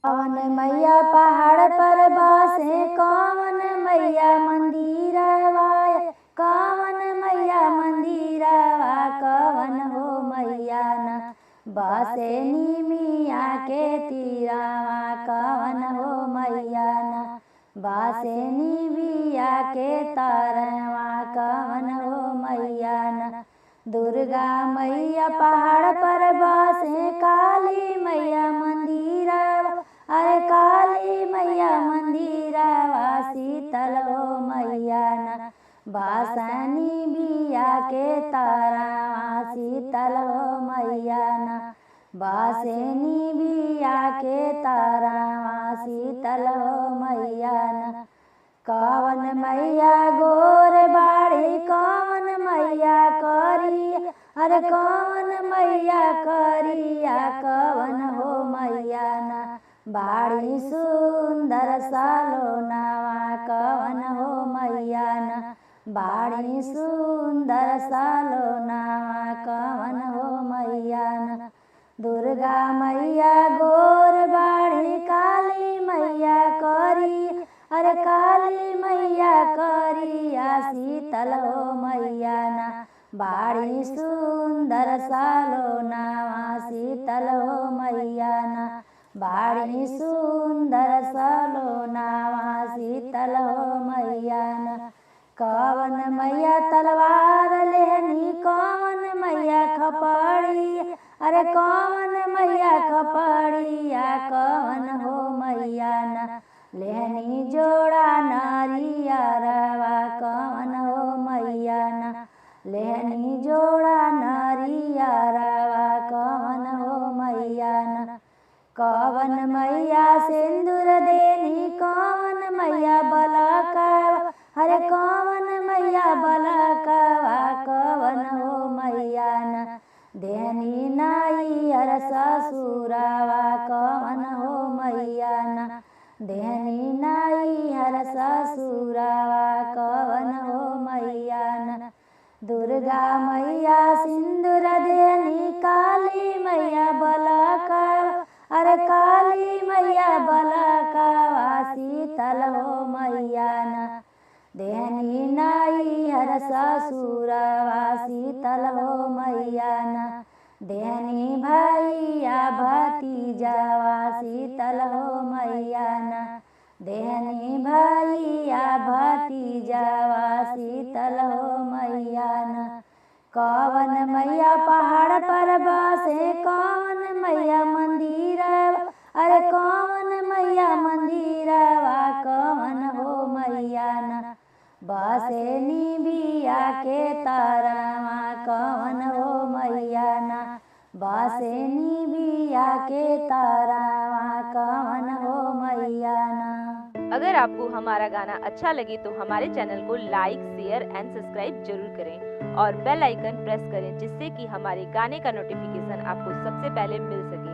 कौन मैया पहाड़ पर बसे, कौन मैया मंदिरवा, कौन मैया मंदिरवा, कौन हो मैया न बसे निमिया के तीरावा, कौन हो मैया न बसे निमिया के तरवा, कौन हो मैया न दुर्गा मैया पहाड़ पर बसे, काली मैया मंदिरवा, अरे काली मैया मंदिरवा, शीतल हो मैया न बासनी बिया के तरवा, शीतल हो मैया न बासनी बिया के तरवा, शीतल हो मैया न कौन मैया गोर बाड़ी, कौन मैया करिया, अरे कौन मैया करिया, कौन हो मैया न बाड़ी सुंदर सलोनावा, कौन हो मैया न बाड़ी सुंदर सलोनावा, कौन हो मैया न दुर्गा मैया गोर बाड़ी, काली मैया करिया, अरे काली मैया करिया, शीतल हो मैया न बाड़ी सुंदर सलोनावा, शीतल हो मैया न बाड़ी सुंदर सलोनावा, शीतल हो मैया न कौन मैया तलवार लेहनी, कौन मैया खपड़िया, अरे कौन मैया खपड़िया, कौन हो मैया न लेहनी जोड़ा नारियरवा, कौन हो मैया न लेहनी जोड़ा नारियरवा, कौन हो मैया न कौन मैया सिंदूर देनी, कौन मैया बलकवा, अरे कौन मैया बलकवा, कौन हो मैया न देहनी नाइयर ससुरवा, कौन हो मैया न देहनी नाइयर ससुरवा, कौन हो मैया न दुर्गा मैया सिंदूर देनी, काली मैया बलकवा, अरे काली मैया बलकवा, शीतल हो मैया न देहनी नाइयर ससुरवा, शीतल हो मैया न देहनी भैया भतीजवा, शीतल हो मैया न देहनी भैया भतीजवा, शीतल हो मैया न कौन मैया पहाड़ पर बसे, कौन मैया मंदिरवा, अरे कौन मैया मंदिरवा, कौन हो मैया न बसे निबिया के तरवा, कौन हो मैया न बसे निबिया के तरवा, कौन हो मैया न। अगर आपको हमारा गाना अच्छा लगे तो हमारे चैनल को लाइक, शेयर एंड सब्सक्राइब जरूर करें और बेल आइकन प्रेस करें, जिससे कि हमारे गाने का नोटिफिकेशन आपको सबसे पहले मिल सके।